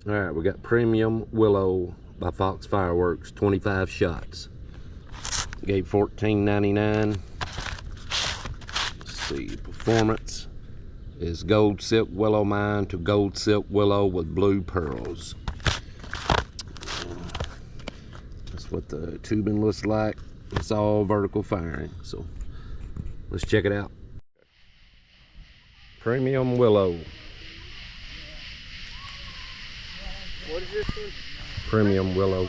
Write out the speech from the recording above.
All right, we got Premium Willow by Fox Fireworks, 25 shots. Gave $14.99. Let's see, performance is gold silk willow mine to gold silk willow with blue pearls. That's what the tubing looks like. It's all vertical firing, so let's check it out. Premium Willow. What is this one? Premium Willow.